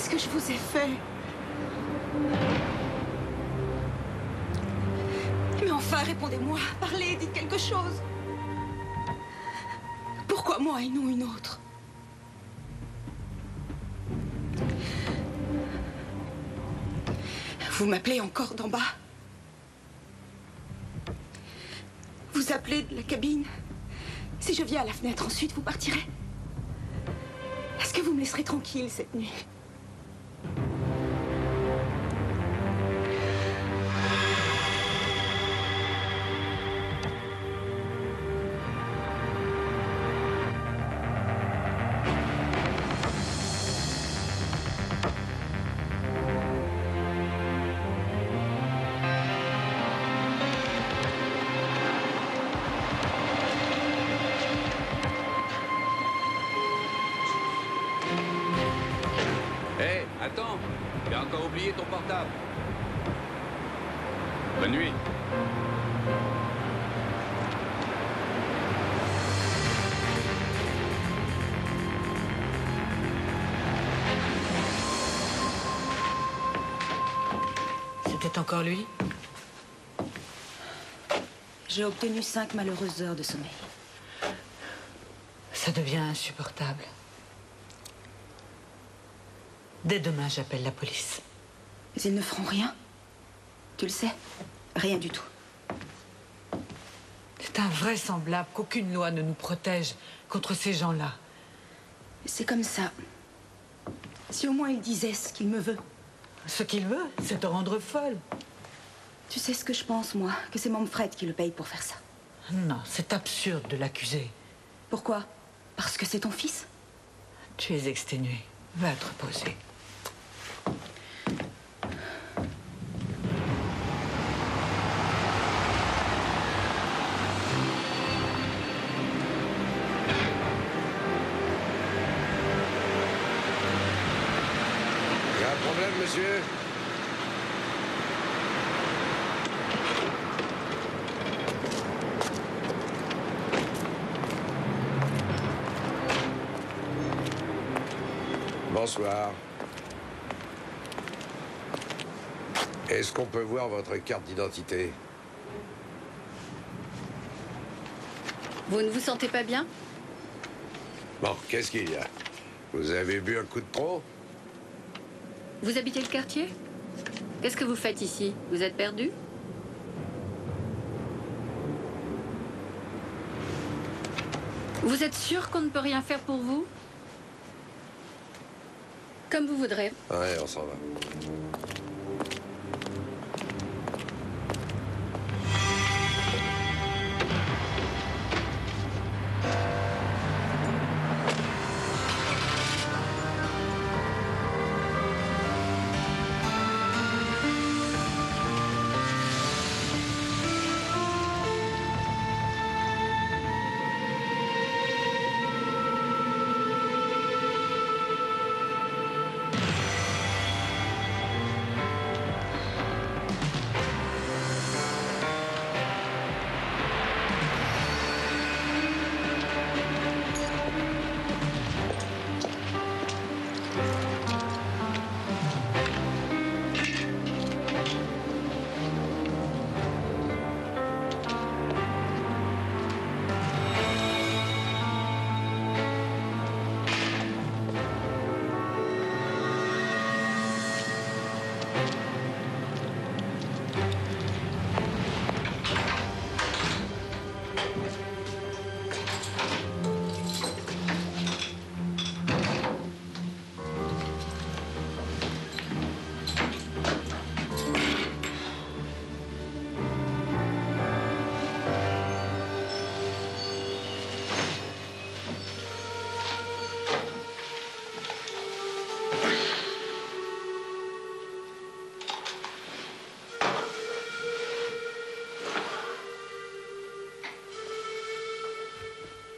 Qu'est-ce que je vous ai fait? Mais enfin, répondez-moi. Parlez, dites quelque chose. Pourquoi moi et non une autre? Vous m'appelez encore d'en bas? Vous appelez de la cabine? Si je viens à la fenêtre, ensuite vous partirez? Est-ce que vous me laisserez tranquille cette nuit? Hé, attends, tu as encore oublié ton portable. Bonne nuit. C'était encore lui? J'ai obtenu 5 malheureuses heures de sommeil. Ça devient insupportable. Dès demain, j'appelle la police. Mais ils ne feront rien. Tu le sais, rien du tout. C'est invraisemblable qu'aucune loi ne nous protège contre ces gens-là. C'est comme ça. Si au moins il disait ce qu'il me veut. Ce qu'il veut, c'est te rendre folle. Tu sais ce que je pense, moi? Que c'est Manfred qui le paye pour faire ça. Non, c'est absurde de l'accuser. Pourquoi? Parce que c'est ton fils? Tu es exténué. Va te reposer. Il y a un problème, monsieur? Bonsoir. Est-ce qu'on peut voir votre carte d'identité? Vous ne vous sentez pas bien? Bon, qu'est-ce qu'il y a? Vous avez bu un coup de trop? Vous habitez le quartier? Qu'est-ce que vous faites ici? Vous êtes perdu? Vous êtes sûr qu'on ne peut rien faire pour vous? Comme vous voudrez. Ouais, on s'en va.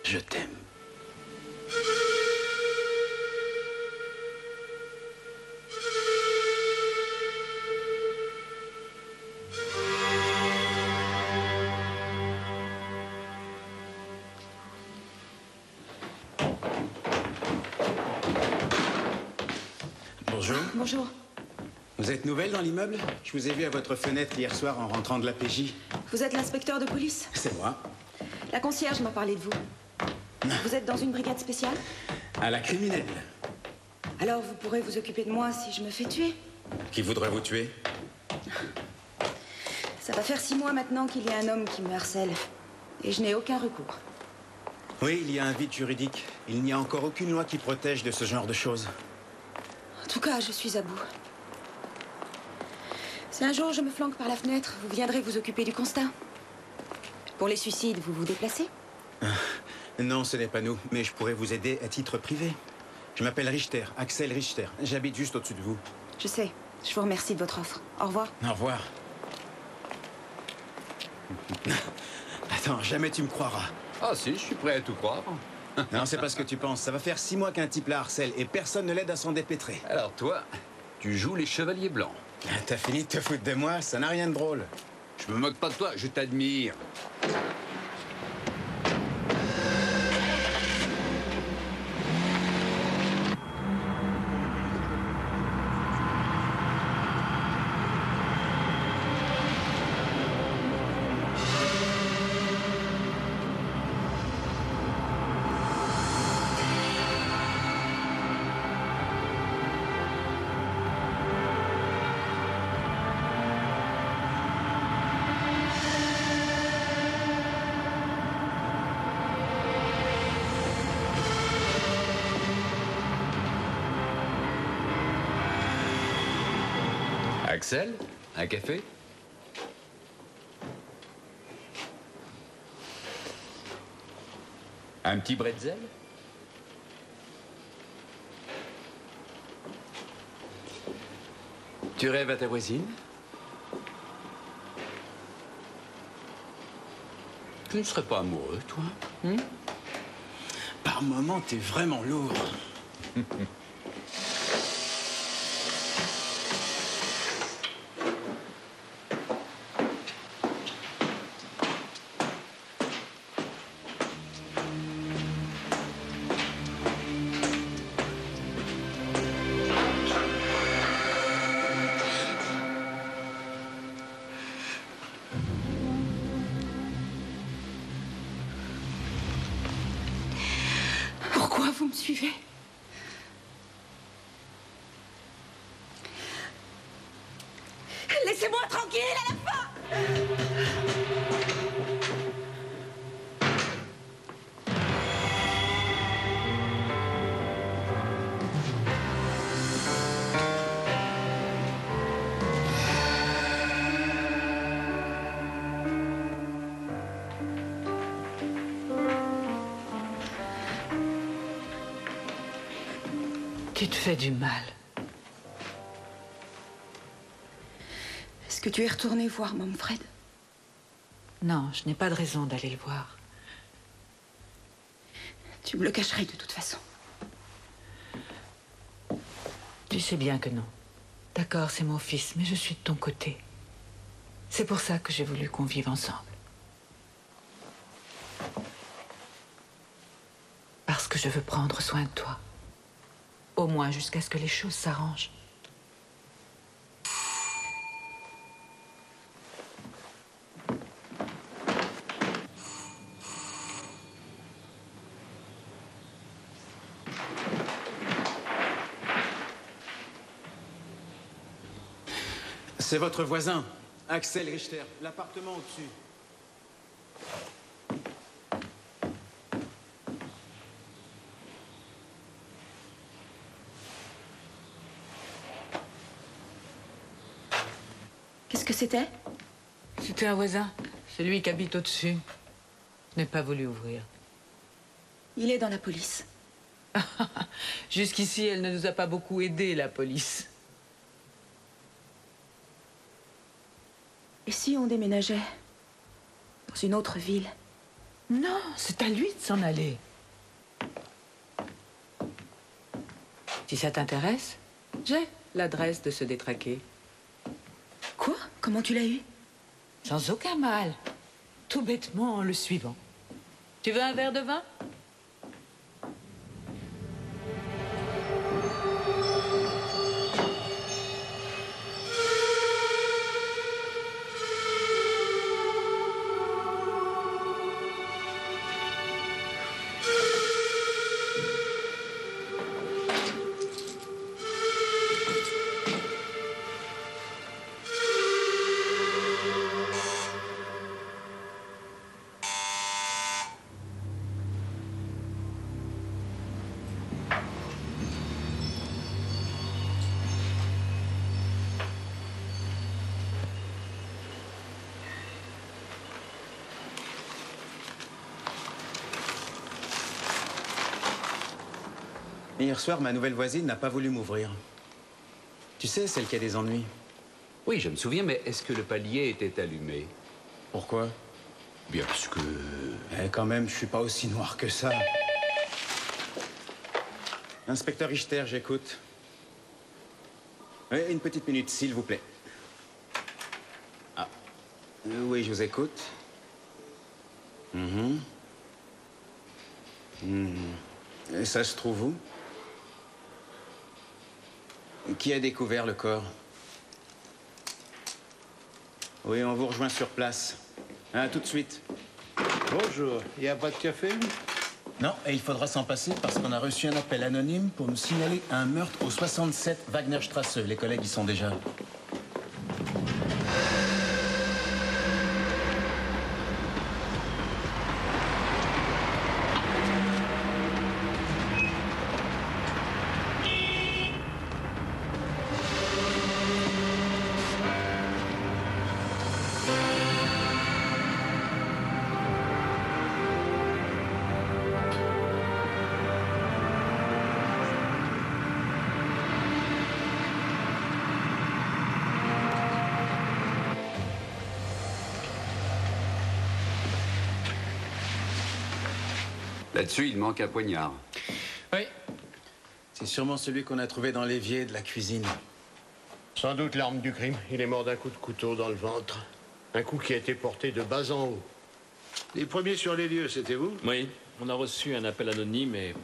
Je t'aime. Bonjour. bonjour. Vous êtes nouvelle dans l'immeuble? Je vous ai vu à votre fenêtre hier soir en rentrant de la PJ. Vous êtes l'inspecteur de police? C'est moi. La concierge m'a parlé de vous. Vous êtes dans une brigade spéciale? À la criminelle. Alors vous pourrez vous occuper de moi si je me fais tuer. Qui voudrait vous tuer? Ça va faire 6 mois maintenant qu'il y a un homme qui me harcèle. Et je n'ai aucun recours. Oui, il y a un vide juridique. Il n'y a encore aucune loi qui protège de ce genre de choses. En tout cas, je suis à bout. Si un jour je me flanque par la fenêtre, vous viendrez vous occuper du constat. Pour les suicides, vous vous déplacez? Non, ce n'est pas nous, mais je pourrais vous aider à titre privé. Je m'appelle Richter, Axel Richter. J'habite juste au-dessus de vous. Je sais. Je vous remercie de votre offre. Au revoir. Au revoir. Attends, jamais tu me croiras. Ah si, je suis prêt à tout croire. Non, c'est pas ce que tu penses. Ça va faire 6 mois qu'un type la harcèle et personne ne l'aide à s'en dépêtrer. Alors toi, tu joues les chevaliers blancs. T'as fini de te foutre de moi, ça n'a rien de drôle. Je me moque pas de toi, je t'admire. Axel, un café? Un petit bretzel? Tu rêves à ta voisine? Tu ne serais pas amoureux, toi? Par moments, t'es vraiment lourd. Pourquoi vous me suivez? Laissez-moi tranquille à la fin! Tu te fais du mal. Est-ce que tu es retourné voir Manfred? Non, je n'ai pas de raison d'aller le voir. Tu me le cacherais de toute façon. Tu sais bien que non. D'accord, c'est mon fils, mais je suis de ton côté. C'est pour ça que j'ai voulu qu'on vive ensemble. Parce que je veux prendre soin de toi. Au moins jusqu'à ce que les choses s'arrangent. C'est votre voisin, Axel Richter, l'appartement au-dessus. Qu'est-ce que c'était? C'était un voisin, celui qui habite au-dessus. Je n'ai pas voulu ouvrir. Il est dans la police. Jusqu'ici, elle ne nous a pas beaucoup aidés, la police. Et si on déménageait dans une autre ville? Non, c'est à lui de s'en aller. Si ça t'intéresse, j'ai l'adresse de ce détraqué. Quoi? Comment tu l'as eu? Sans aucun mal. Tout bêtement en le suivant. Tu veux un verre de vin? Hier soir, ma nouvelle voisine n'a pas voulu m'ouvrir. Tu sais, celle qui a des ennuis. Oui, je me souviens, mais est-ce que le palier était allumé? Pourquoi? Bien parce que... Eh, quand même, je suis pas aussi noir que ça. Inspecteur Richter, j'écoute. Oui, une petite minute, s'il vous plaît. Ah. Oui, je vous écoute. Et ça se trouve où? Qui a découvert le corps? Oui, on vous rejoint sur place. À tout de suite. Bonjour, il n'y a pas de café? Non, et il faudra s'en passer parce qu'on a reçu un appel anonyme pour nous signaler un meurtre au 67 Wagnerstrasse. Les collègues y sont déjà. Là-dessus, il manque un poignard. Oui. C'est sûrement celui qu'on a trouvé dans l'évier de la cuisine. Sans doute l'arme du crime. Il est mort d'un coup de couteau dans le ventre. Un coup qui a été porté de bas en haut. Les premiers sur les lieux, c'était vous? Oui, on a reçu un appel anonyme et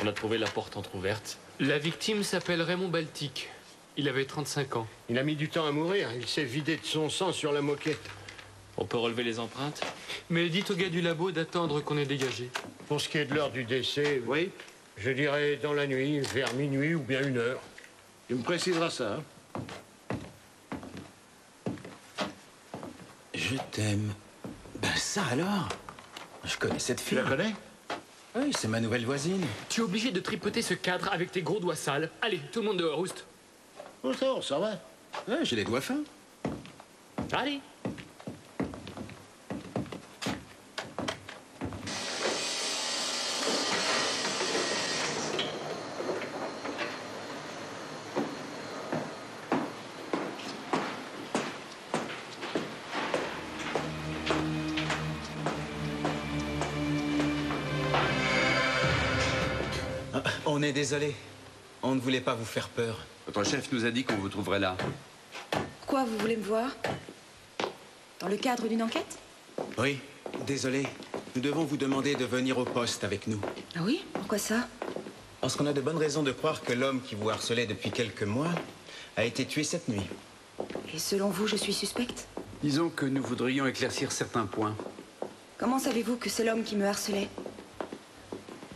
on a trouvé la porte entrouverte. La victime s'appelle Raymond Baltic. Il avait 35 ans. Il a mis du temps à mourir. Il s'est vidé de son sang sur la moquette. On peut relever les empreintes? Mais dites au gars du labo d'attendre qu'on ait dégagé. Pour ce qui est de l'heure du décès, oui, je dirais dans la nuit, vers minuit ou bien 1h. Tu me préciseras ça, hein? Je t'aime. Ben ça alors? Je connais cette Tu fille. la connais? Oui, c'est ma nouvelle voisine. Tu es obligé de tripoter ce cadre avec tes gros doigts sales. Allez, tout le monde dehors, oust. Oh, ça va. Ouais, j'ai les doigts fins. Allez. On est désolé. On ne voulait pas vous faire peur. Votre chef nous a dit qu'on vous trouverait là. Pourquoi vous voulez me voir? Dans le cadre d'une enquête? Oui, désolé. Nous devons vous demander de venir au poste avec nous. Ah oui? Pourquoi ça? Parce qu'on a de bonnes raisons de croire que l'homme qui vous harcelait depuis quelques mois a été tué cette nuit. Et selon vous, je suis suspecte? Disons que nous voudrions éclaircir certains points. Comment savez-vous que c'est l'homme qui me harcelait?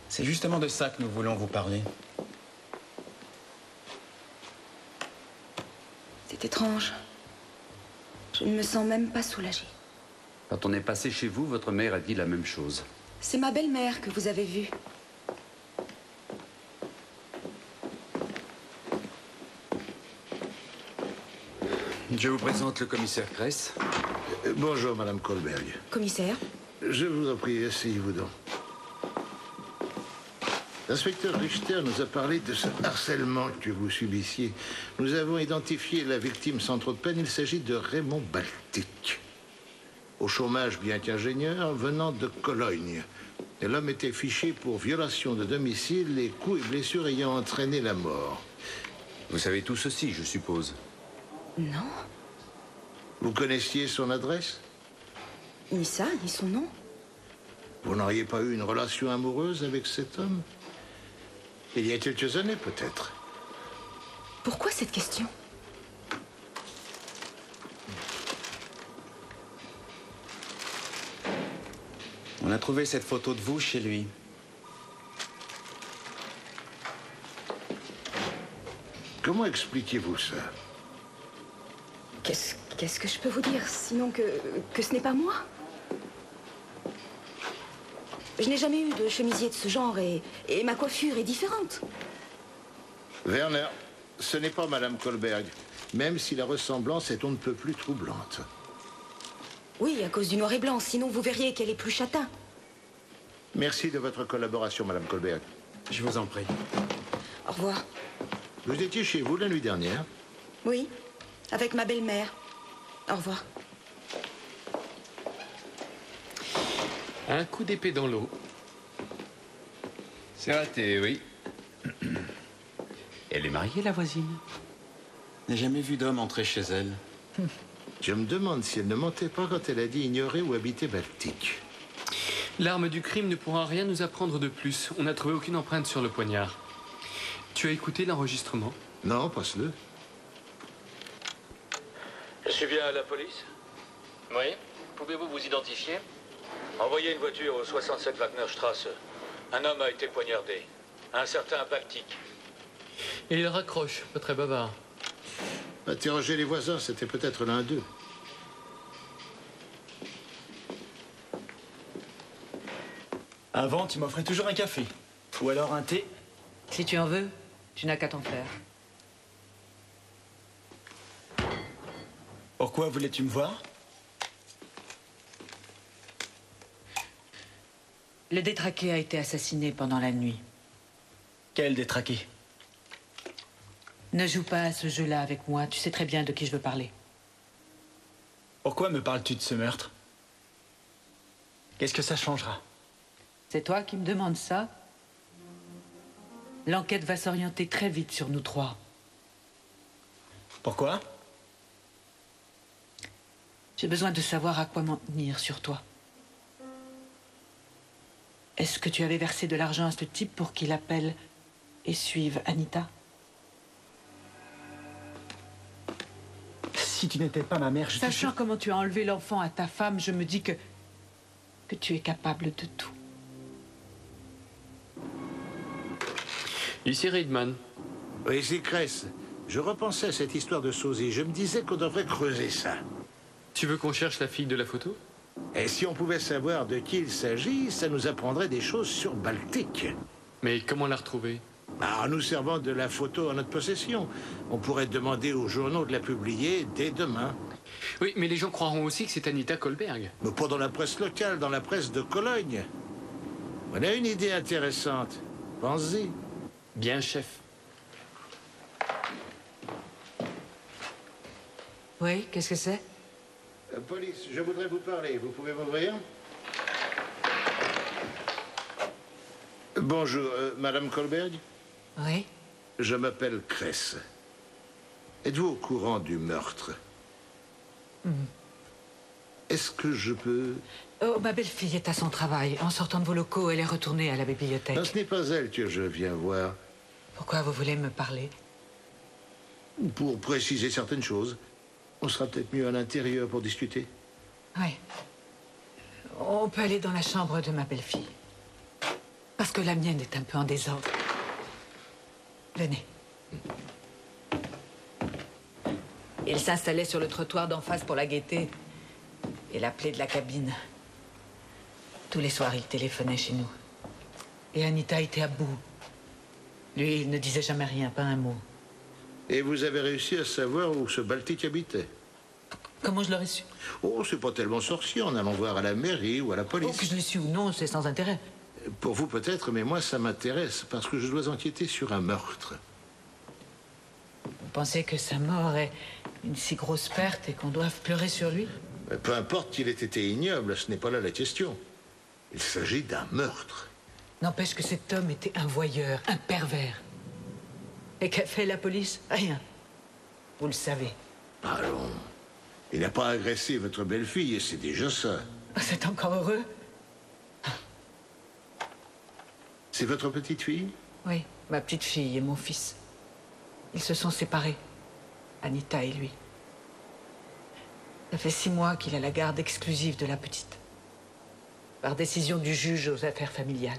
C'est justement de ça que nous voulons vous parler. C'est étrange. Je ne me sens même pas soulagée. Quand on est passé chez vous, votre mère a dit la même chose. C'est ma belle-mère que vous avez vue. Je vous présente le commissaire Kress. Bonjour, Madame Kohlberg. Commissaire? Je vous en prie, asseyez-vous donc. L'inspecteur Richter nous a parlé de ce harcèlement que vous subissiez. Nous avons identifié la victime sans trop de peine. Il s'agit de Raymond Baltic. Au chômage, bien qu'ingénieur, venant de Cologne. Et l'homme était fiché pour violation de domicile, les coups et blessures ayant entraîné la mort. Vous savez tout ceci, je suppose. Non. Vous connaissiez son adresse? Ni ça, ni son nom. Vous n'auriez pas eu une relation amoureuse avec cet homme? Il y a quelques années, peut-être. Pourquoi cette question? On a trouvé cette photo de vous chez lui. Comment expliquez-vous ça? Qu'est-ce que je peux vous dire, sinon que ce n'est pas moi? Je n'ai jamais eu de chemisier de ce genre et ma coiffure est différente. Werner, ce n'est pas Madame Kohlberg, même si la ressemblance est on ne peut plus troublante. Oui, à cause du noir et blanc, sinon vous verriez qu'elle est plus châtain. Merci de votre collaboration, Madame Kohlberg. Je vous en prie. Au revoir. Vous étiez chez vous la nuit dernière? Oui, avec ma belle-mère. Au revoir. Un coup d'épée dans l'eau. C'est raté, oui. Elle est mariée, la voisine? Je n'ai jamais vu d'homme entrer chez elle. Je me demande si elle ne mentait pas quand elle a dit ignorer où habitait Baltique. L'arme du crime ne pourra rien nous apprendre de plus. On n'a trouvé aucune empreinte sur le poignard. Tu as écouté l'enregistrement? Non, passe-le. Je suis bien à la police? Oui. Pouvez-vous vous identifier? Envoyez une voiture au 67 Wagnerstrasse. Un homme a été poignardé. Un certain Baltique. Et il raccroche, pas très bavard. Interrogez les voisins, c'était peut-être l'un d'eux. Avant, tu m'offrais toujours un café. Ou alors un thé. Si tu en veux, tu n'as qu'à t'en faire. Pourquoi voulais-tu me voir? Le détraqué a été assassiné pendant la nuit. Quel détraqué? Ne joue pas à ce jeu-là avec moi. Tu sais très bien de qui je veux parler. Pourquoi me parles-tu de ce meurtre? Qu'est-ce que ça changera? C'est toi qui me demandes ça? L'enquête va s'orienter très vite sur nous trois. Pourquoi? J'ai besoin de savoir à quoi m'en tenir sur toi. Est-ce que tu avais versé de l'argent à ce type pour qu'il appelle et suive Anita? Si tu n'étais pas ma mère, je te Sachant comment tu as enlevé l'enfant à ta femme, je me dis que tu es capable de tout. Ici Reidman. Oui, c'est Cress. Je repensais à cette histoire de sosie. Je me disais qu'on devrait creuser ça. Tu veux qu'on cherche la fille de la photo? Et si on pouvait savoir de qui il s'agit, ça nous apprendrait des choses sur Baltique. Mais comment la retrouver? En nous servant de la photo en notre possession. On pourrait demander aux journaux de la publier dès demain. Oui, mais les gens croiront aussi que c'est Anita Kohlberg. Mais pas dans la presse locale, dans la presse de Cologne. On a une idée intéressante. Pensez-y. Bien, chef. Oui, qu'est-ce que c'est? Police, je voudrais vous parler. Vous pouvez m'ouvrir? Bonjour, Madame Kohlberg? Oui. Je m'appelle Cress. Êtes-vous au courant du meurtre? Est-ce que je peux... Oh, ma belle-fille est à son travail. En sortant de vos locaux, elle est retournée à la bibliothèque. Non, ce n'est pas elle que je viens voir. Pourquoi vous voulez me parler? Pour préciser certaines choses. On sera peut-être mieux à l'intérieur pour discuter. Oui. On peut aller dans la chambre de ma belle-fille. Parce que la mienne est un peu en désordre. Venez. Il s'installait sur le trottoir d'en face pour la guetter. Et l'appelait de la cabine. Tous les soirs, il téléphonait chez nous. Et Anita était à bout. Lui, il ne disait jamais rien, pas un mot. Et vous avez réussi à savoir où ce Baltique habitait? Comment je l'aurais su? Oh, c'est pas tellement sorcier en allant voir à la mairie ou à la police. Oh, que je l'ai su ou non, c'est sans intérêt. Pour vous peut-être, mais moi ça m'intéresse parce que je dois enquêter sur un meurtre. Vous pensez que sa mort est une si grosse perte et qu'on doive pleurer sur lui? Peu importe qu'il ait été ignoble, ce n'est pas là la question. Il s'agit d'un meurtre. N'empêche que cet homme était un voyeur, un pervers. Et qu'a fait la police? Rien. Vous le savez. Allons. Il n'a pas agressé votre belle-fille et c'est déjà ça. C'est encore heureux? C'est votre petite fille? Oui, ma petite fille et mon fils. Ils se sont séparés, Anita et lui. Ça fait 6 mois qu'il a la garde exclusive de la petite. Par décision du juge aux affaires familiales.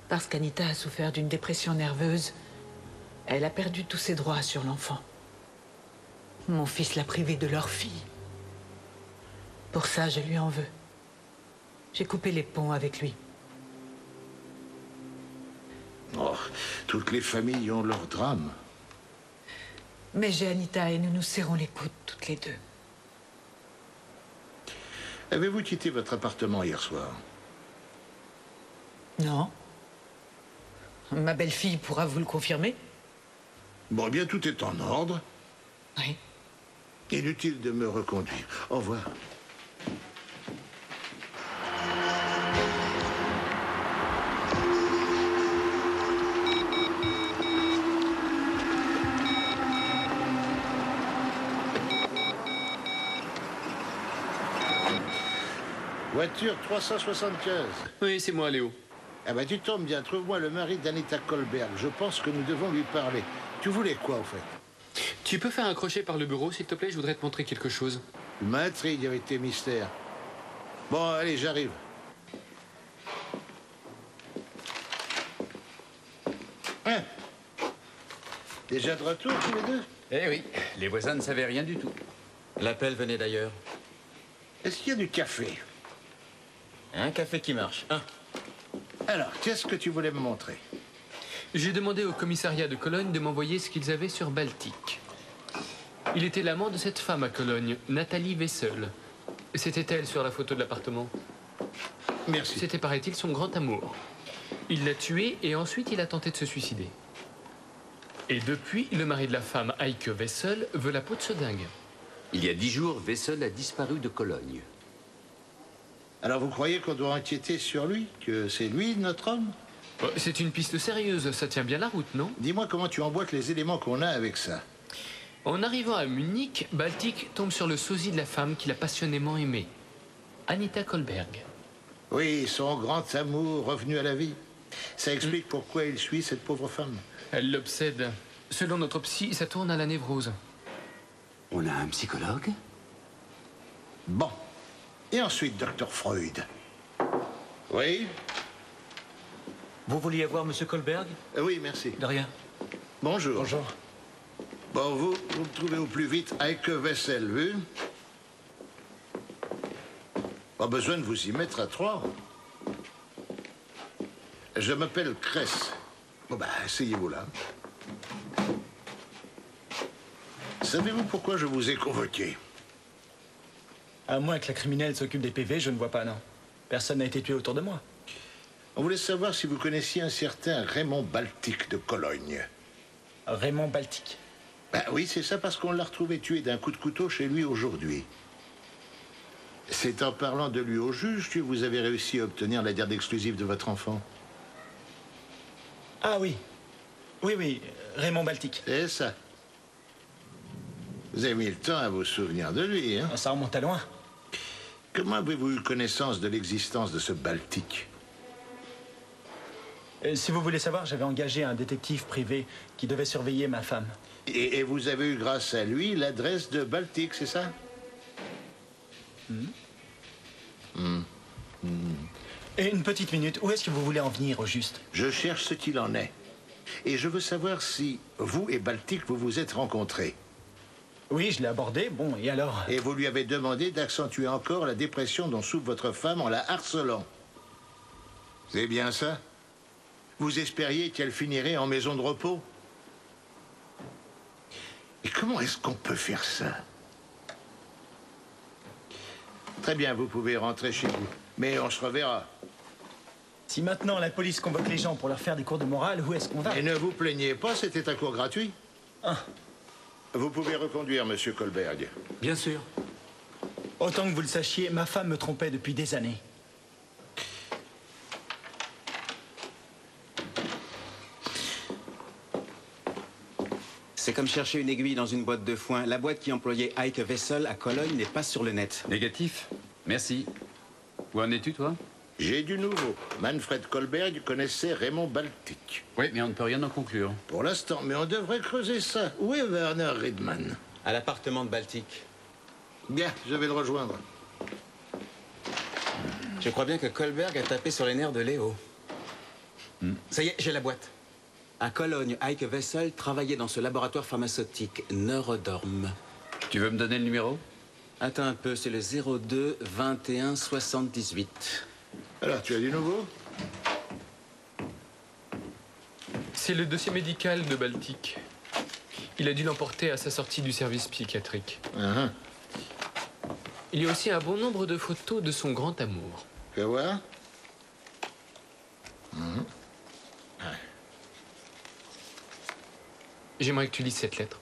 Parce qu'Anita a souffert d'une dépression nerveuse, elle a perdu tous ses droits sur l'enfant. Mon fils l'a privée de leur fille. Pour ça, je lui en veux. J'ai coupé les ponts avec lui. Oh, toutes les familles ont leur drame. Mais j'ai Anita et nous nous serrons les coudes toutes les deux. Avez-vous quitté votre appartement hier soir? Non. Ma belle-fille pourra vous le confirmer? Bon, eh bien, tout est en ordre. Oui. Inutile de me reconduire. Au revoir. Voiture 375. Oui, c'est moi, Léo. Ah bah tu tombes bien, trouve-moi le mari d'Anita Kohlberg. Je pense que nous devons lui parler. Tu voulais quoi, au fait? Tu peux faire un crochet par le bureau, s'il te plaît? Je voudrais te montrer quelque chose. Tu m'intrigues avec tes mystères. Bon, allez, j'arrive. Hein? Déjà de retour, tous les deux? Eh oui, les voisins ne savaient rien du tout. L'appel venait d'ailleurs. Est-ce qu'il y a du café? Un café qui marche. Un. Alors, qu'est-ce que tu voulais me montrer? J'ai demandé au commissariat de Cologne de m'envoyer ce qu'ils avaient sur Baltique. Il était l'amant de cette femme à Cologne, Nathalie Wessel. C'était elle sur la photo de l'appartement. Merci. C'était, paraît-il, son grand amour. Il l'a tuée et ensuite il a tenté de se suicider. Et depuis, le mari de la femme, Heike Wessel, veut la peau de ce dingue. Il y a 10 jours, Wessel a disparu de Cologne. Alors vous croyez qu'on doit enquêter sur lui? Que c'est lui, notre homme? C'est une piste sérieuse, ça tient bien la route, non? Dis-moi comment tu emboîtes les éléments qu'on a avec ça. En arrivant à Munich, Baltic tombe sur le sosie de la femme qu'il a passionnément aimée, Anita Kohlberg. Oui, son grand amour revenu à la vie. Ça explique pourquoi il suit cette pauvre femme. Elle l'obsède. Selon notre psy, ça tourne à la névrose. On a un psychologue? Bon. Et ensuite, docteur Freud. Oui? Vous vouliez voir Monsieur Kohlberg? Oui, merci. De rien. Bonjour. Bonjour. Bon, vous me trouvez au plus vite Heike Wessel, vu? Pas besoin de vous y mettre à 3. Je m'appelle Kress. Bon, bah, asseyez-vous là. Savez-vous pourquoi je vous ai convoqué? À moins que la criminelle s'occupe des PV, je ne vois pas, non. Personne n'a été tué autour de moi. On voulait savoir si vous connaissiez un certain Raymond Baltic de Cologne. Raymond Baltic? Ben oui, c'est ça, parce qu'on l'a retrouvé tué d'un coup de couteau chez lui aujourd'hui. C'est en parlant de lui au juge que vous avez réussi à obtenir la garde exclusive de votre enfant. Ah oui. Oui, oui, Raymond Baltic. C'est ça. Vous avez mis le temps à vous souvenir de lui, hein? Ça remonte à loin. Comment avez-vous eu connaissance de l'existence de ce Baltic? Si vous voulez savoir, j'avais engagé un détective privé qui devait surveiller ma femme. Et vous avez eu, grâce à lui, l'adresse de Baltic, c'est ça? Et une petite minute, où est-ce que vous voulez en venir au juste? Je cherche ce qu'il en est. Et je veux savoir si vous et Baltic vous vous êtes rencontrés. Oui, je l'ai abordé, bon, et alors? Et vous lui avez demandé d'accentuer encore la dépression dont souffre votre femme en la harcelant. C'est bien ça? Vous espériez qu'elle finirait en maison de repos? Et comment est-ce qu'on peut faire ça? Très bien, vous pouvez rentrer chez vous. Mais on se reverra. Si maintenant la police convoque les gens pour leur faire des cours de morale, où est-ce qu'on va? Et ne vous plaignez pas, c'était un cours gratuit. Ah. Vous pouvez reconduire, monsieur Kohlberg. Bien sûr. Autant que vous le sachiez, ma femme me trompait depuis des années. C'est comme chercher une aiguille dans une boîte de foin. La boîte qui employait Heike Wessel à Cologne n'est pas sur le net. Négatif. Merci. Où en es-tu, toi? J'ai du nouveau. Manfred Kohlberg connaissait Raymond Baltic. Oui, mais on ne peut rien en conclure. Pour l'instant, mais on devrait creuser ça. Où est Werner Riedman? À l'appartement de Baltic. Bien, je vais le rejoindre. Je crois bien que Kohlberg a tapé sur les nerfs de Léo. Ça y est, j'ai la boîte. À Cologne, Heike Wessel travaillait dans ce laboratoire pharmaceutique, Neurodorm. Tu veux me donner le numéro? Attends un peu, c'est le 02 21 78. Alors, tu as du nouveau? C'est le dossier médical de Baltic. Il a dû l'emporter à sa sortie du service psychiatrique. Il y a aussi un bon nombre de photos de son grand amour. Fais voir. J'aimerais que tu lises cette lettre.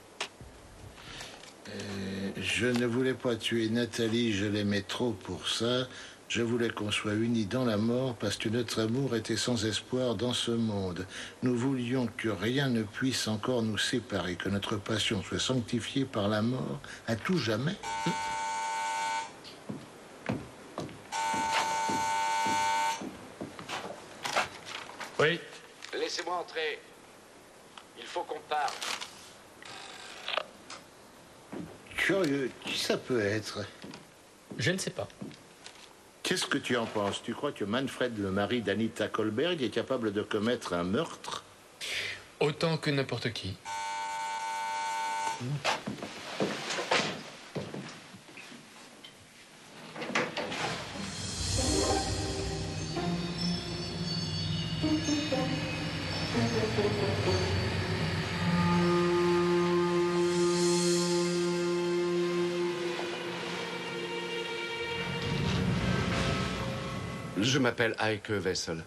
Je ne voulais pas tuer Nathalie, je l'aimais trop pour ça. Je voulais qu'on soit unis dans la mort parce que notre amour était sans espoir dans ce monde. Nous voulions que rien ne puisse encore nous séparer, que notre passion soit sanctifiée par la mort à tout jamais. Oui. Laissez-moi entrer. Il faut qu'on parle. Curieux, qui ça peut être? Je ne sais pas. Qu'est-ce que tu en penses? Tu crois que Manfred, le mari d'Anita Kohlberg, est capable de commettre un meurtre? Autant que n'importe qui. Je m'appelle Heike Wessel.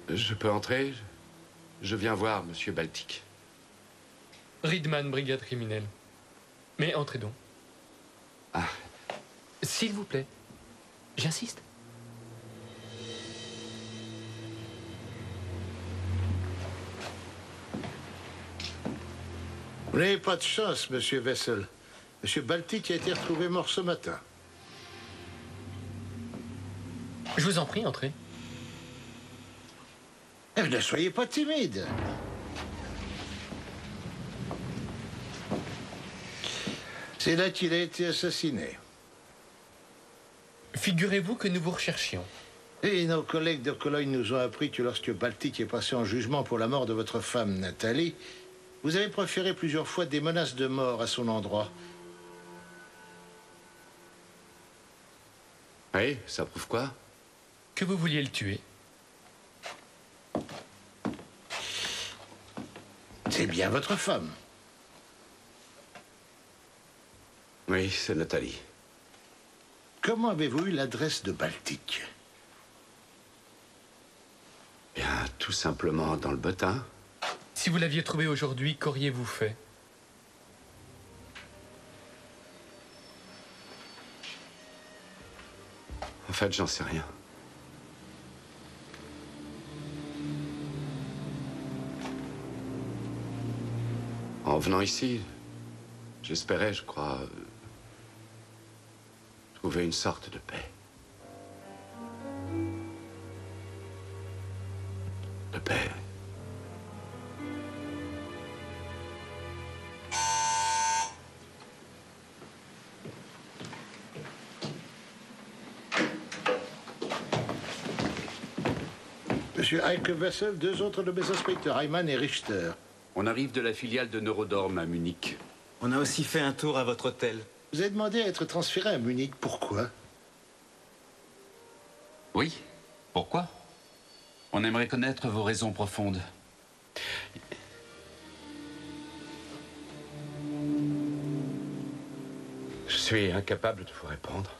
Je peux entrer? Je viens voir Monsieur Baltic. Riedman, brigade criminelle. Mais entrez donc. Ah. S'il vous plaît. J'insiste. Vous n'avez pas de chance, Monsieur Wessel. Monsieur Baltic a été retrouvé mort ce matin. Je vous en prie, entrez. Eh, ne soyez pas timide. C'est là qu'il a été assassiné. Figurez-vous que nous vous recherchions. Et nos collègues de Cologne nous ont appris que lorsque Baltic est passé en jugement pour la mort de votre femme, Nathalie, vous avez proféré plusieurs fois des menaces de mort à son endroit. Oui, ça prouve quoi? Que vous vouliez le tuer. C'est bien votre femme. Oui, c'est Nathalie. Comment avez-vous eu l'adresse de Baltic? Bien, tout simplement dans le bottin. Si vous l'aviez trouvé aujourd'hui, qu'auriez-vous fait? En fait, j'en sais rien. En venant ici, j'espérais, je crois, trouver une sorte de paix. De paix. Monsieur Heike Wessel, deux autres de mes inspecteurs, Heimann et Richter. On arrive de la filiale de Neurodorm à Munich. On a aussi fait un tour à votre hôtel. Vous avez demandé à être transféré à Munich. Pourquoi? Oui. Pourquoi? On aimerait connaître vos raisons profondes. Je suis incapable de vous répondre.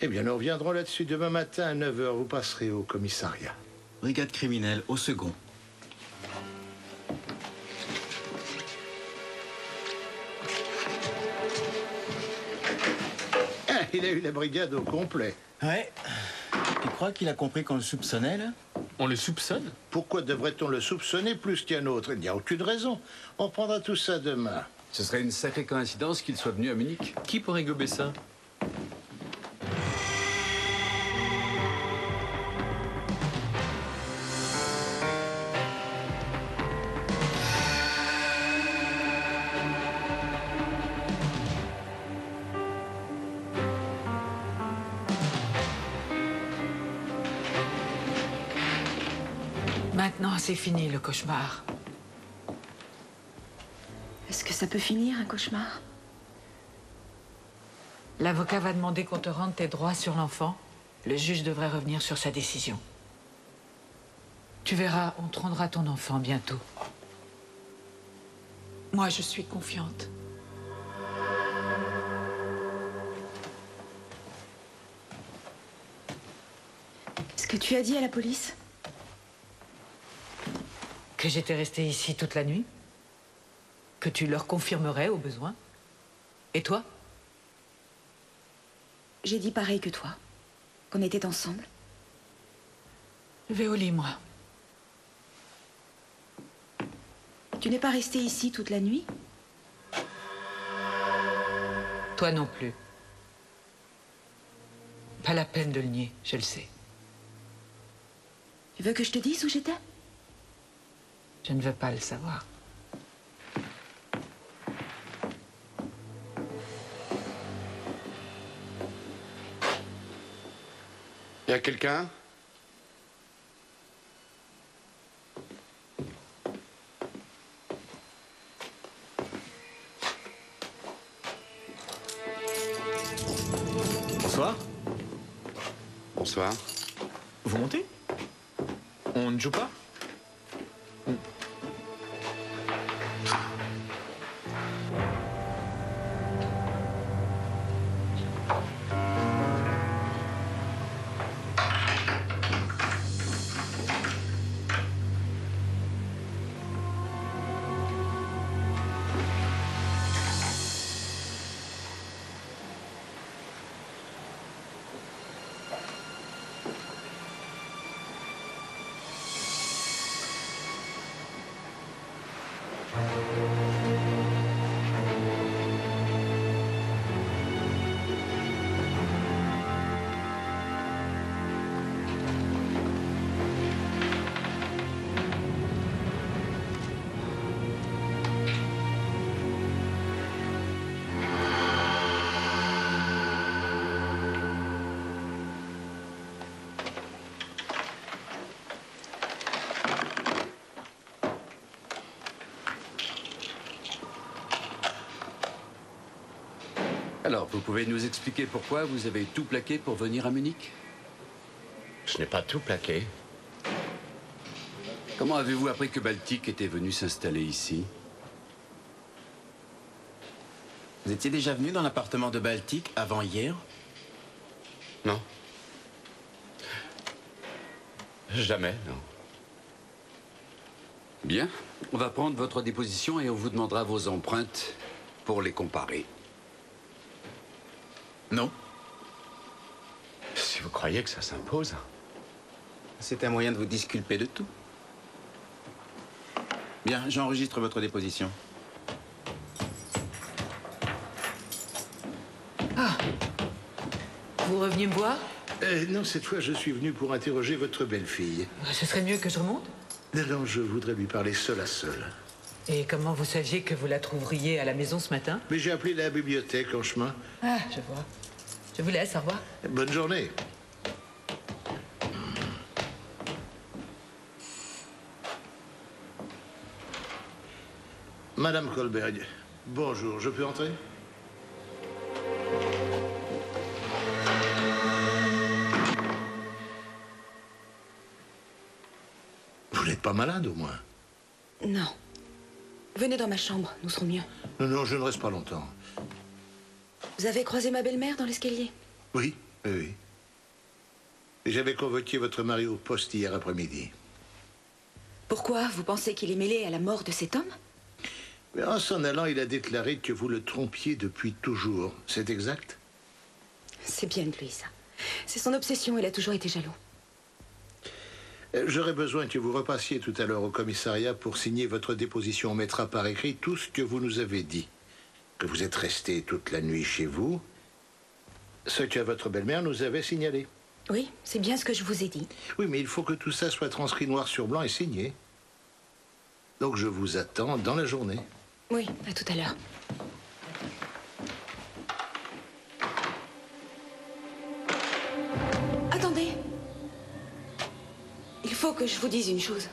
Eh bien, nous reviendrons là-dessus demain matin à 9 h. Vous passerez au commissariat. Brigade criminelle au second. Ah, il a eu la brigade au complet. Ouais. Tu crois qu'il a compris qu'on le soupçonnait, là? On le soupçonne? Pourquoi devrait-on le soupçonner plus qu'un autre? Il n'y a aucune raison. On prendra tout ça demain. Ce serait une sacrée coïncidence qu'il soit venu à Munich. Qui pourrait gober ça? Maintenant, c'est fini le cauchemar. Est-ce que ça peut finir, un cauchemar? L'avocat va demander qu'on te rende tes droits sur l'enfant. Le juge devrait revenir sur sa décision. Tu verras, on te rendra ton enfant bientôt. Moi, je suis confiante. Est-ce que tu as dit à la police? Que j'étais restée ici toute la nuit? Que tu leur confirmerais au besoin? Et toi? J'ai dit pareil que toi, qu'on était ensemble. Je vais au lit, moi. Tu n'es pas resté ici toute la nuit? Toi non plus. Pas la peine de le nier, je le sais. Tu veux que je te dise où j'étais? Je ne veux pas le savoir. Y a quelqu'un? Bonsoir. Bonsoir. Vous montez? On ne joue pas? Alors, vous pouvez nous expliquer pourquoi vous avez tout plaqué pour venir à Munich? Je n'ai pas tout plaqué. Comment avez-vous appris que Baltic était venu s'installer ici? Vous étiez déjà venu dans l'appartement de Baltic avant hier? Non. Jamais, non. Bien. On va prendre votre déposition et on vous demandera vos empreintes pour les comparer. Non. Si vous croyez que ça s'impose. C'est un moyen de vous disculper de tout. Bien, j'enregistre votre déposition. Ah! Vous reveniez me voir? Non, cette fois, je suis venu pour interroger votre belle-fille. Ce serait mieux que je remonte. Non, je voudrais lui parler seul à seul. Et comment vous saviez que vous la trouveriez à la maison ce matin? Mais j'ai appelé la bibliothèque en chemin. Ah, je vois. Je vous laisse, au revoir. Bonne journée. Madame Kohlberg, bonjour, je peux entrer? Vous n'êtes pas malade, au moins? Non. Venez dans ma chambre, nous serons mieux. Non, non, je ne reste pas longtemps. Vous avez croisé ma belle-mère dans l'escalier? Oui, oui, oui. Et j'avais convoqué votre mari au poste hier après-midi. Pourquoi? Vous pensez qu'il est mêlé à la mort de cet homme? Mais en s'en allant, il a déclaré que vous le trompiez depuis toujours. C'est exact? C'est bien de lui, ça. C'est son obsession, il a toujours été jaloux. J'aurais besoin que vous repassiez tout à l'heure au commissariat pour signer votre déposition. On mettra par écrit tout ce que vous nous avez dit. Que vous êtes resté toute la nuit chez vous. Ce que votre belle-mère nous avait signalé. Oui, c'est bien ce que je vous ai dit. Oui, mais il faut que tout ça soit transcrit noir sur blanc et signé. Donc je vous attends dans la journée. Oui, à tout à l'heure. Attendez. Il faut que je vous dise une chose.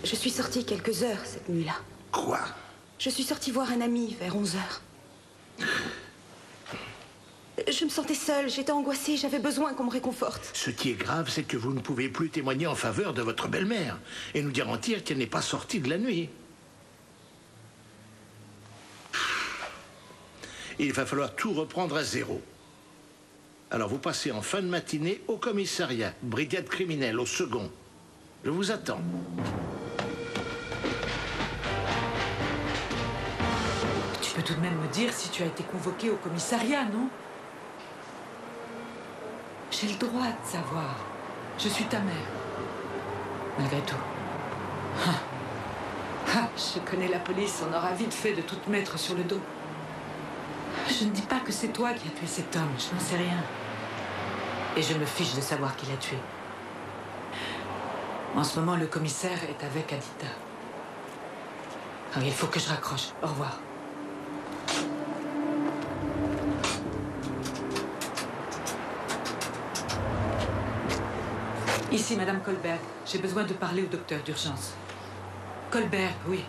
Je suis sortie quelques heures cette nuit-là. Quoi? Je suis sortie voir un ami vers 11 heures. Je me sentais seule, j'étais angoissée, j'avais besoin qu'on me réconforte. Ce qui est grave, c'est que vous ne pouvez plus témoigner en faveur de votre belle-mère et nous garantir qu'elle n'est pas sortie de la nuit. Il va falloir tout reprendre à zéro. Alors vous passez en fin de matinée au commissariat, brigade criminelle, au second. Je vous attends. Tu peux tout de même me dire si tu as été convoqué au commissariat, non? J'ai le droit de savoir. Je suis ta mère. Malgré tout. Je connais la police, on aura vite fait de tout te mettre sur le dos. Je ne dis pas que c'est toi qui as tué cet homme, je n'en sais rien. Et je me fiche de savoir qui l'a tué. En ce moment, le commissaire est avec Anita. Alors, il faut que je raccroche. Au revoir. Ici, Madame Colberg. J'ai besoin de parler au docteur d'urgence. Colberg, oui.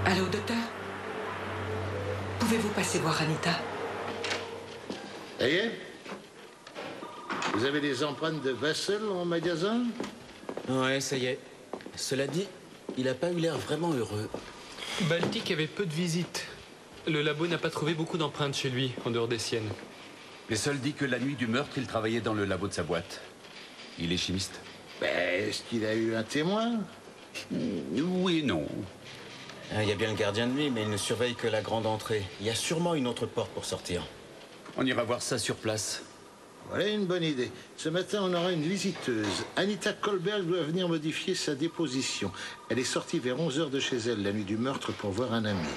Allô, docteur? Pouvez-vous passer voir Anita? Ça y est? Vous avez des empreintes de Wessel en magasin? Ouais, ça y est. Cela dit, il n'a pas eu l'air vraiment heureux. Baltic avait peu de visites. Le labo n'a pas trouvé beaucoup d'empreintes chez lui, en dehors des siennes. Wessel dit que la nuit du meurtre, il travaillait dans le labo de sa boîte. Il est chimiste. Ben, est-ce qu'il a eu un témoin? Oui et non. Il y a bien le gardien de nuit, mais il ne surveille que la grande entrée. Il y a sûrement une autre porte pour sortir. On ira voir ça sur place. Voilà une bonne idée. Ce matin, on aura une visiteuse. Anita Colberg doit venir modifier sa déposition. Elle est sortie vers 11h de chez elle la nuit du meurtre pour voir un ami.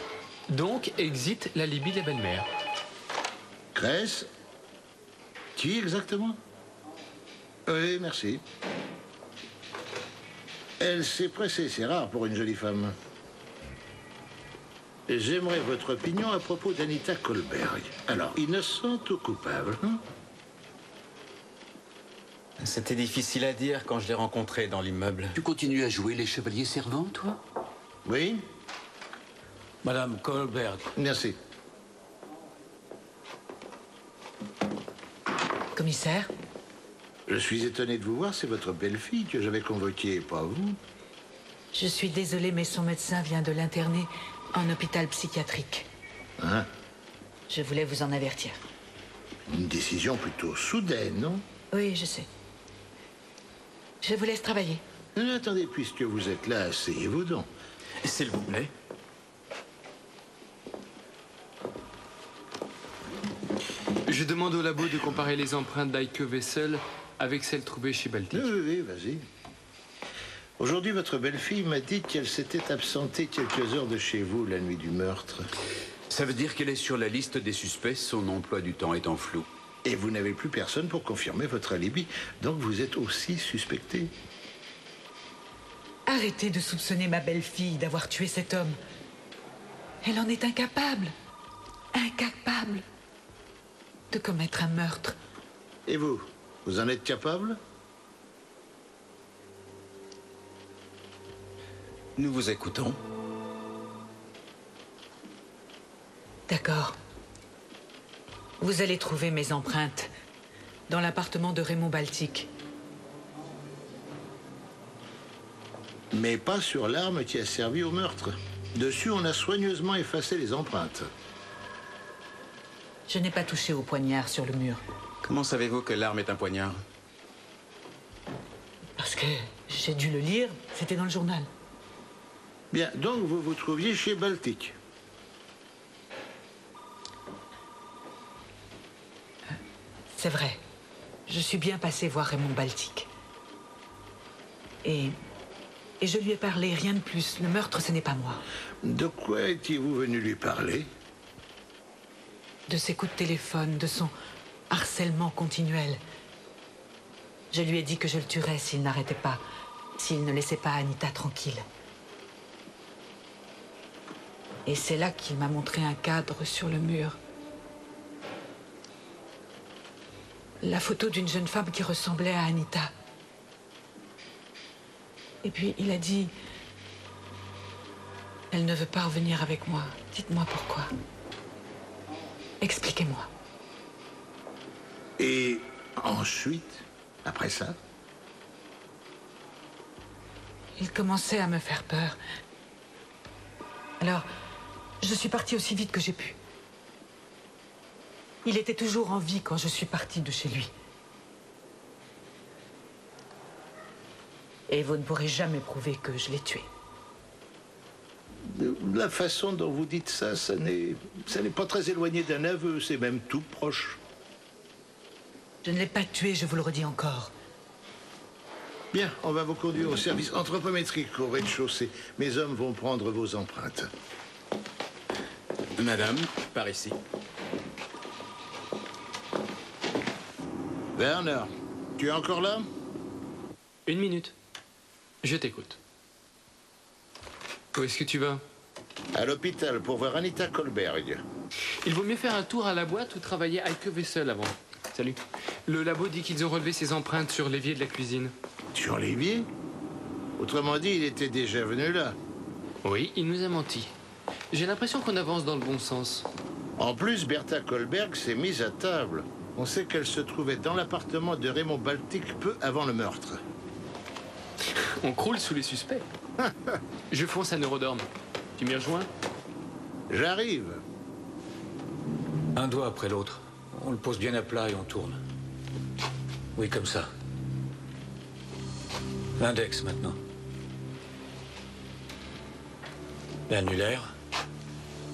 Donc, exit l'alibi de la belle-mère. Cress? Qui exactement? Oui, merci. Elle s'est pressée, c'est rare pour une jolie femme. J'aimerais votre opinion à propos d'Anita Colberg. Alors, innocente ou coupable, hein? C'était difficile à dire quand je l'ai rencontrée dans l'immeuble. Tu continues à jouer les chevaliers servants, toi? Oui? Madame Colberg. Merci. Commissaire? Je suis étonné de vous voir, c'est votre belle-fille que j'avais convoquée, pas vous. Je suis désolée, mais son médecin vient de l'interner en hôpital psychiatrique. Hein? Je voulais vous en avertir. Une décision plutôt soudaine, non? Oui, je sais. Je vous laisse travailler. Attendez, puisque vous êtes là, asseyez-vous donc. S'il vous plaît. Je demande au labo de comparer les empreintes d'Heike Wessel avec celles trouvées chez Baltic. Oui, vas-y. Aujourd'hui, votre belle-fille m'a dit qu'elle s'était absentée quelques heures de chez vous la nuit du meurtre. Ça veut dire qu'elle est sur la liste des suspects, son emploi du temps étant flou. Et vous n'avez plus personne pour confirmer votre alibi, donc vous êtes aussi suspecté. Arrêtez de soupçonner ma belle-fille d'avoir tué cet homme. Elle en est incapable. Incapable de commettre un meurtre. Et vous, vous en êtes capable? Nous vous écoutons. D'accord. Vous allez trouver mes empreintes dans l'appartement de Raymond Baltic. Mais pas sur l'arme qui a servi au meurtre. Dessus, on a soigneusement effacé les empreintes. Je n'ai pas touché au poignard sur le mur. Comment savez-vous que l'arme est un poignard? Parce que j'ai dû le lire, c'était dans le journal. Bien, donc vous vous trouviez chez Baltic. C'est vrai. Je suis bien passé voir Raymond Baltic. Et je lui ai parlé, rien de plus. Le meurtre, ce n'est pas moi. De quoi étiez-vous venu lui parler? De ses coups de téléphone, de son harcèlement continuel. Je lui ai dit que je le tuerais s'il n'arrêtait pas, s'il ne laissait pas Anita tranquille. Et c'est là qu'il m'a montré un cadre sur le mur. La photo d'une jeune femme qui ressemblait à Anita. Et puis il a dit... Elle ne veut pas revenir avec moi. Dites-moi pourquoi. Expliquez-moi. Et ensuite, après ça? Il commençait à me faire peur. Alors, je suis partie aussi vite que j'ai pu. Il était toujours en vie quand je suis partie de chez lui. Et vous ne pourrez jamais prouver que je l'ai tué. La façon dont vous dites ça, ça n'est pas très éloigné d'un aveu, c'est même tout proche. Je ne l'ai pas tué, je vous le redis encore. Bien, on va vous conduire au service anthropométrique au rez-de-chaussée. Mes hommes vont prendre vos empreintes. Madame, par ici. Werner, tu es encore là? Une minute. Je t'écoute. Où est-ce que tu vas? À l'hôpital pour voir Anita Kohlberg. Il vaut mieux faire un tour à la boîte où travaillait Heike Wessel avant. Salut. Le labo dit qu'ils ont relevé ses empreintes sur l'évier de la cuisine. Sur l'évier? Autrement dit, il était déjà venu là. Oui, il nous a menti. J'ai l'impression qu'on avance dans le bon sens. En plus, Bertha Kohlberg s'est mise à table. On sait qu'elle se trouvait dans l'appartement de Raymond Baltic peu avant le meurtre. On croule sous les suspects. Je fonce à Neurodorm. Tu m'y rejoins? J'arrive. Un doigt après l'autre. On le pose bien à plat et on tourne. Oui, comme ça. L'index maintenant. L'annulaire.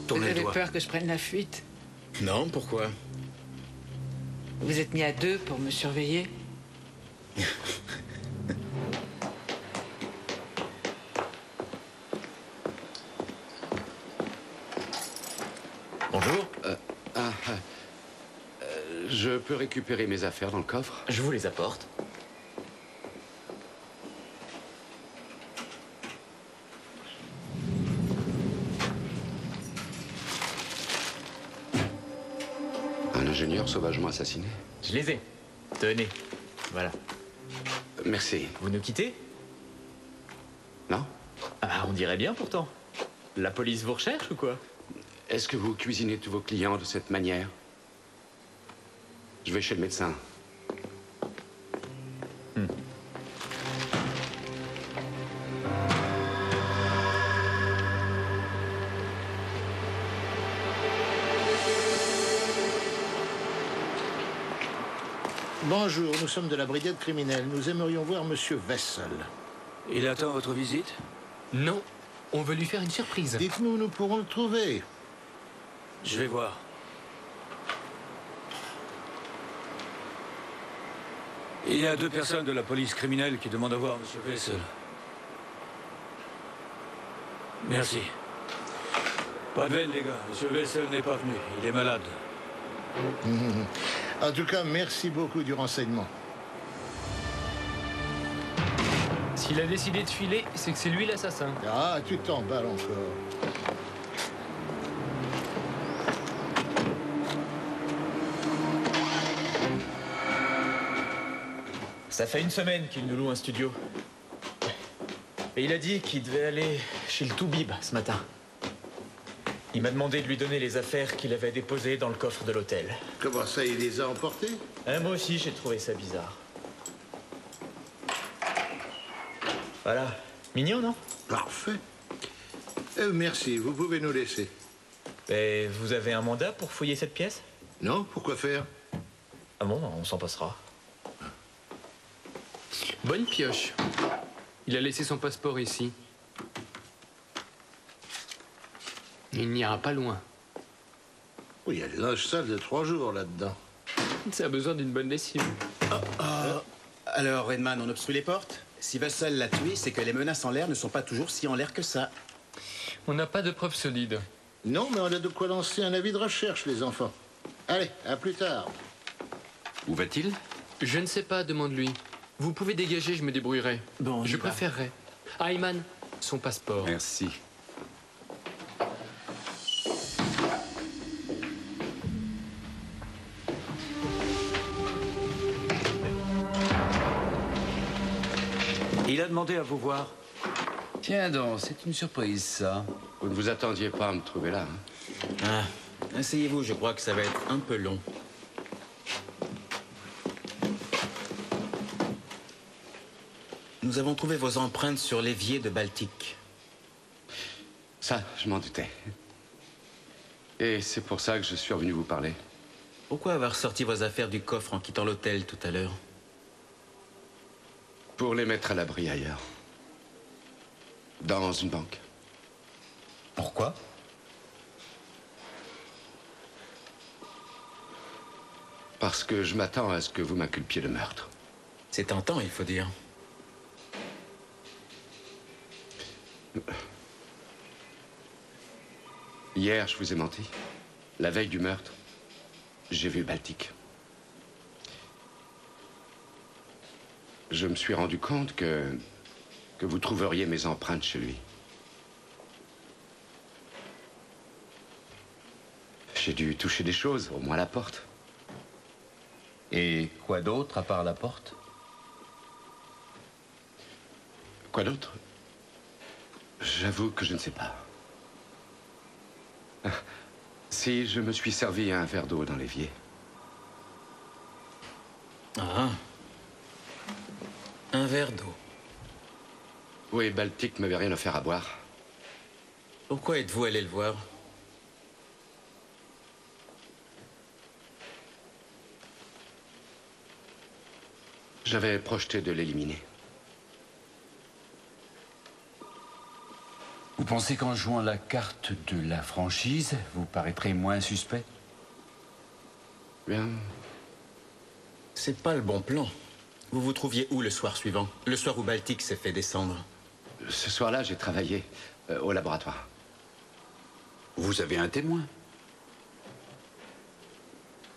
Tournez Vous le avez doigt. peur que je prenne la fuite? Non, pourquoi? Vous êtes mis à deux pour me surveiller? Bonjour. Je peux récupérer mes affaires dans le coffre? Je vous les apporte. Un ingénieur sauvagement assassiné? Je les ai. Tenez. Voilà. Merci. Vous nous quittez? Non? Ah bah, on dirait bien pourtant. La police vous recherche ou quoi? Est-ce que vous cuisinez tous vos clients de cette manière? Je vais chez le médecin. Bonjour, nous sommes de la brigade criminelle. Nous aimerions voir Monsieur Wessel. Il attend votre visite? Non. On veut lui faire une surprise. Dites-nous où nous pourrons le trouver. Je vais voir. Il y a 2 personnes de la police criminelle qui demandent à voir Monsieur Wessel. Merci. Pas de veine, les gars. Monsieur Wessel n'est pas venu. Il est malade. En tout cas, merci beaucoup du renseignement. S'il a décidé de filer, c'est que c'est lui l'assassin. Ah, tu t'emballes encore. Ça fait une semaine qu'il nous loue un studio. Et il a dit qu'il devait aller chez le Toubib ce matin. Il m'a demandé de lui donner les affaires qu'il avait déposées dans le coffre de l'hôtel. Comment ça, il les a emportés? Moi aussi, j'ai trouvé ça bizarre. Voilà. Mignon, non? Parfait. Merci, vous pouvez nous laisser. Et vous avez un mandat pour fouiller cette pièce? Non, pourquoi faire? Ah bon, on s'en passera. Bonne pioche. Il a laissé son passeport ici. Il n'ira pas loin. Oui, il y a le linge sale de 3 jours là-dedans. Ça a besoin d'une bonne lessive. Alors, Redman, on obstrue les portes? Si Wessel l'a tué, c'est que les menaces en l'air ne sont pas toujours si en l'air que ça. On n'a pas de preuves solides. Non, mais on a de quoi lancer un avis de recherche, les enfants. Allez, à plus tard. Où va-t-il? Je ne sais pas, demande-lui. Vous pouvez dégager, je me débrouillerai. Bon, je préférerais. Ayman, son passeport. Merci. Il a demandé à vous voir. Tiens donc, c'est une surprise, ça. Vous ne vous attendiez pas à me trouver là, hein? Asseyez-vous, je crois que ça va être un peu long. Nous avons trouvé vos empreintes sur l'évier de Baltic. Ça, je m'en doutais. Et c'est pour ça que je suis revenu vous parler. Pourquoi avoir sorti vos affaires du coffre en quittant l'hôtel tout à l'heure? Pour les mettre à l'abri ailleurs. Dans une banque. Pourquoi? Parce que je m'attends à ce que vous m'inculpiez de meurtre. C'est tentant, il faut dire. Hier, je vous ai menti. La veille du meurtre, j'ai vu Baltic. Je me suis rendu compte que vous trouveriez mes empreintes chez lui. J'ai dû toucher des choses, au moins la porte. Et quoi d'autre à part la porte? Quoi d'autre? J'avoue que je ne sais pas. Si je me suis servi un verre d'eau dans l'évier. Ah. Un verre d'eau. Oui, Baltic m'avait rien offert à boire. Pourquoi êtes-vous allé le voir? J'avais projeté de l'éliminer. Vous pensez qu'en jouant la carte de la franchise, vous paraîtrez moins suspect? Bien. C'est pas le bon plan. Vous vous trouviez où le soir suivant? Le soir où Baltic s'est fait descendre? Ce soir-là, j'ai travaillé au laboratoire. Vous avez un témoin?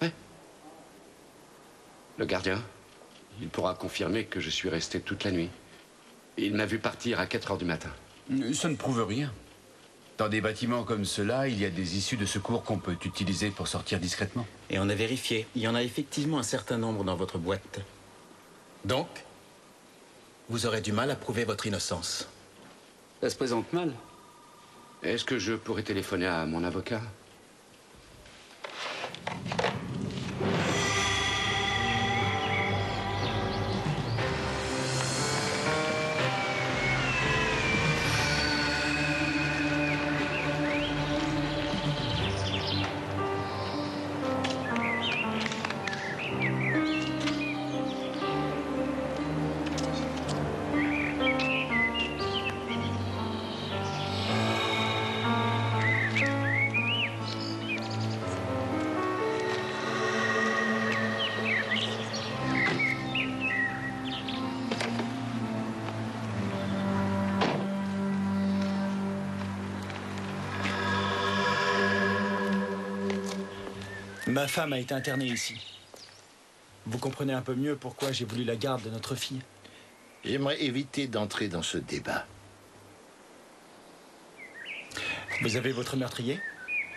Oui. Le gardien. Il pourra confirmer que je suis resté toute la nuit. Il m'a vu partir à 4 heures du matin. Ça ne prouve rien. Dans des bâtiments comme cela, il y a des issues de secours qu'on peut utiliser pour sortir discrètement. Et on a vérifié. Il y en a effectivement un certain nombre dans votre boîte. Donc, vous aurez du mal à prouver votre innocence. Ça se présente mal. Est-ce que je pourrais téléphoner à mon avocat? Ma femme a été internée ici. Vous comprenez un peu mieux pourquoi j'ai voulu la garde de notre fille. J'aimerais éviter d'entrer dans ce débat. Vous avez votre meurtrier?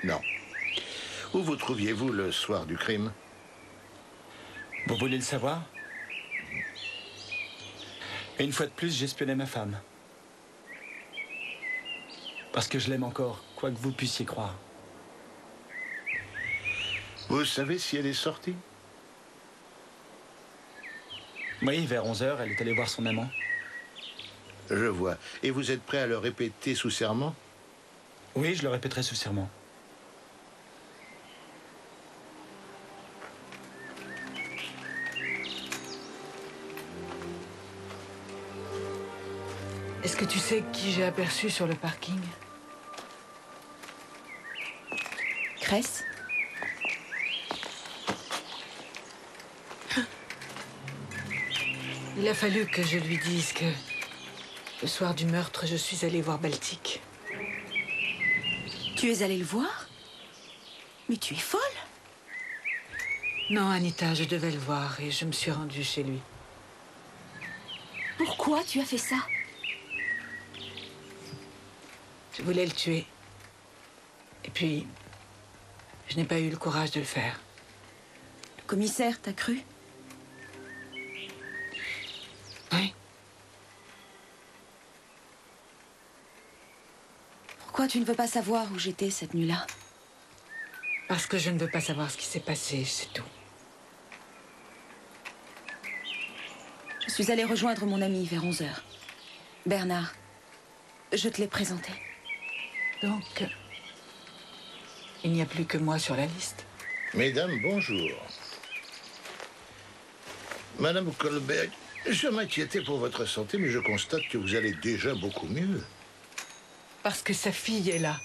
Non. Où vous trouviez-vous le soir du crime? Vous voulez le savoir? Et une fois de plus, j'espionnais ma femme. Parce que je l'aime encore, quoi que vous puissiez croire. Vous savez si elle est sortie? Oui, vers 11h, elle est allée voir son amant. Je vois. Et vous êtes prêt à le répéter sous serment? Oui, je le répéterai sous serment. Est-ce que tu sais qui j'ai aperçu sur le parking? Cress? Il a fallu que je lui dise que le soir du meurtre, je suis allée voir Baltic. Tu es allée le voir? Mais tu es folle! Non, Anita, je devais le voir et je me suis rendue chez lui. Pourquoi tu as fait ça? Je voulais le tuer. Et puis, je n'ai pas eu le courage de le faire. Le commissaire t'a cru? Oui. Pourquoi tu ne veux pas savoir où j'étais cette nuit-là? Parce que je ne veux pas savoir ce qui s'est passé, c'est tout. Je suis allée rejoindre mon ami vers 11h. Bernard, je te l'ai présenté. Donc, il n'y a plus que moi sur la liste. Mesdames, bonjour. Madame Kohlberg, je m'inquiétais pour votre santé, mais je constate que vous allez déjà beaucoup mieux. Parce que sa fille est là.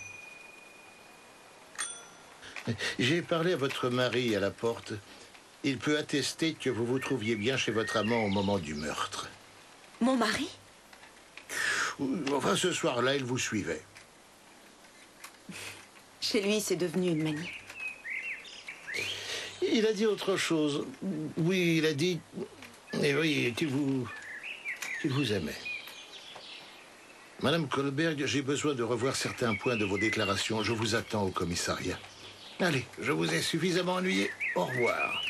J'ai parlé à votre mari à la porte. Il peut attester que vous vous trouviez bien chez votre amant au moment du meurtre. Mon mari? Enfin, ce soir-là, il vous suivait. Chez lui, c'est devenu une manie. Il a dit autre chose. Oui, il a dit... Et oui, qu'il vous aimait. Madame Kohlberg, j'ai besoin de revoir certains points de vos déclarations. Je vous attends au commissariat. Allez, je vous ai suffisamment ennuyé. Au revoir.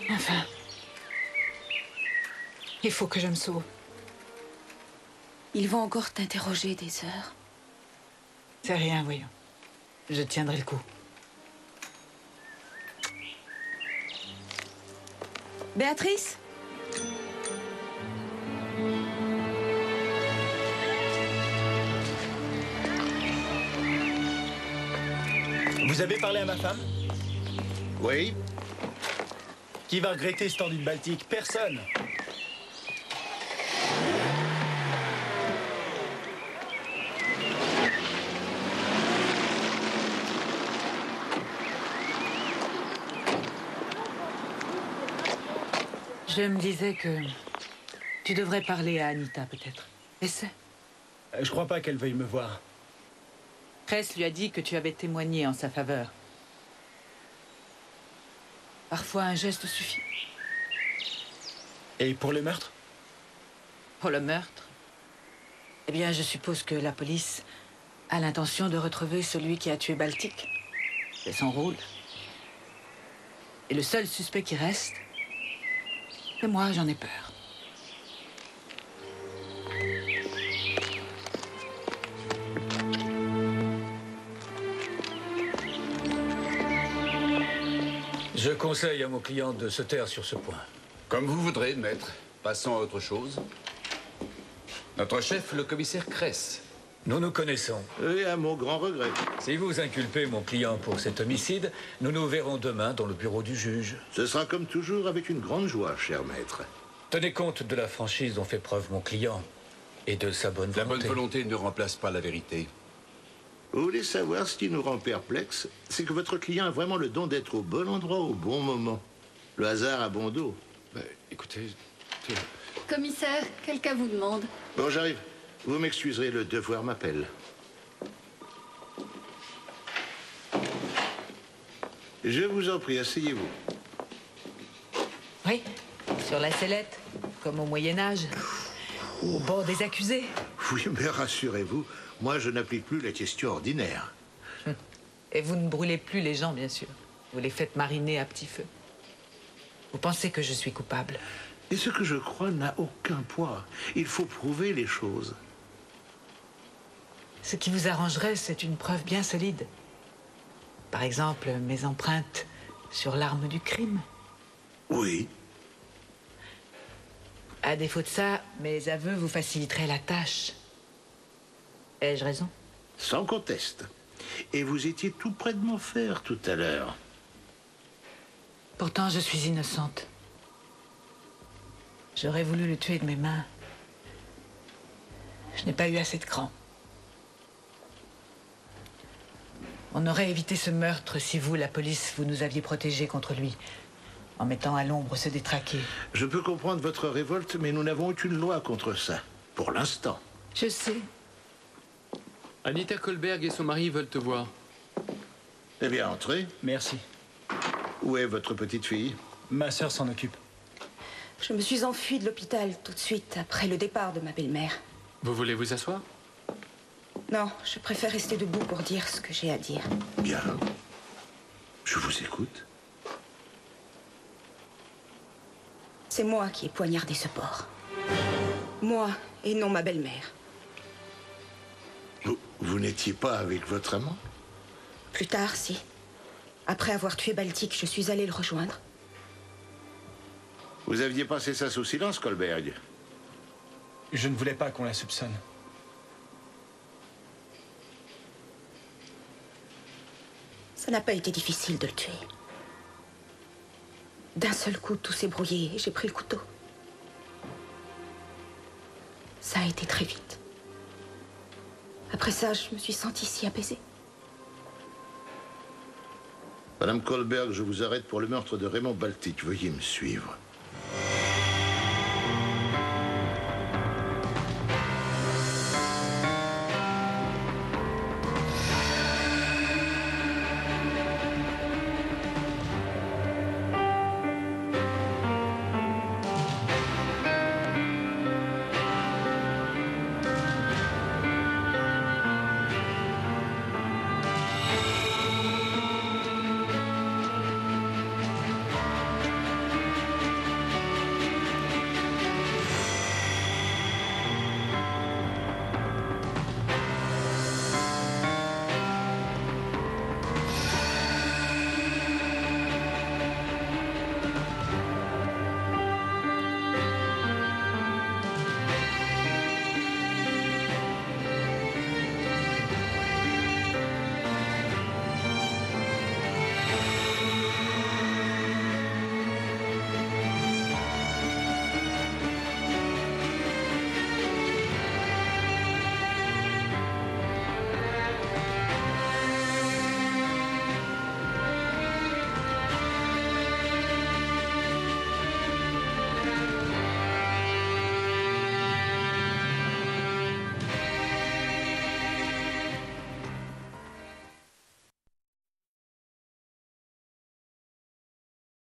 Enfin. Il faut que je me sauve. Ils vont encore t'interroger des heures. C'est rien, voyons. Je tiendrai le coup. Béatrice? Vous avez parlé à ma femme? Oui. Qui va regretter ce temps d'une Baltique? Personne. Je me disais que tu devrais parler à Anita, peut-être. Essaie. Je crois pas qu'elle veuille me voir. Cress lui a dit que tu avais témoigné en sa faveur. Parfois, un geste suffit. Et pour le meurtre? Pour le meurtre? Eh bien, je suppose que la police a l'intention de retrouver celui qui a tué Baltic. C'est son rôle. Et le seul suspect qui reste, c'est moi, j'en ai peur. Je conseille à mon client de se taire sur ce point. Comme vous voudrez, maître. Passons à autre chose. Notre chef, le commissaire Cress. Nous nous connaissons. Et à mon grand regret. Si vous inculpez mon client pour cet homicide, nous nous verrons demain dans le bureau du juge. Ce sera comme toujours avec une grande joie, cher maître. Tenez compte de la franchise dont fait preuve mon client et de sa bonne volonté. La bonne volonté ne remplace pas la vérité. Vous voulez savoir ce qui nous rend perplexes? C'est que votre client a vraiment le don d'être au bon endroit au bon moment. Le hasard a bon dos. Écoutez... Commissaire, quelqu'un vous demande. Bon, j'arrive. Vous m'excuserez, le devoir m'appelle. Je vous en prie, asseyez-vous. Oui, sur la sellette, comme au Moyen-Âge, au bord des accusés. Oui, mais rassurez-vous, moi je n'applique plus la question ordinaire. Et vous ne brûlez plus les gens, bien sûr. Vous les faites mariner à petit feu. Vous pensez que je suis coupable? Et ce que je crois n'a aucun poids. Il faut prouver les choses. Ce qui vous arrangerait, c'est une preuve bien solide. Par exemple, mes empreintes sur l'arme du crime. Oui. À défaut de ça, mes aveux vous faciliteraient la tâche. Ai-je raison? Sans conteste. Et vous étiez tout près de m'en faire tout à l'heure. Pourtant, je suis innocente. J'aurais voulu le tuer de mes mains. Je n'ai pas eu assez de cran. On aurait évité ce meurtre si vous, la police, vous nous aviez protégés contre lui, en mettant à l'ombre ce détraqué. Je peux comprendre votre révolte, mais nous n'avons aucune loi contre ça. Pour l'instant. Je sais. Anita Kohlberg et son mari veulent te voir. Eh bien, entrez. Merci. Où est votre petite fille? Ma sœur s'en occupe. Je me suis enfuie de l'hôpital tout de suite après le départ de ma belle-mère. Vous voulez vous asseoir? Non, je préfère rester debout pour dire ce que j'ai à dire. Bien. Je vous écoute. C'est moi qui ai poignardé ce porc. Moi, et non ma belle-mère. Vous n'étiez pas avec votre amant? Plus tard, si. Après avoir tué Baltic, je suis allée le rejoindre. Vous aviez passé ça sous silence, Kohlberg? Je ne voulais pas qu'on la soupçonne. Ça n'a pas été difficile de le tuer. D'un seul coup, tout s'est brouillé et j'ai pris le couteau. Ça a été très vite. Après ça, je me suis sentie si apaisée. Madame Kohlberg, je vous arrête pour le meurtre de Raymond Baltic. Veuillez me suivre.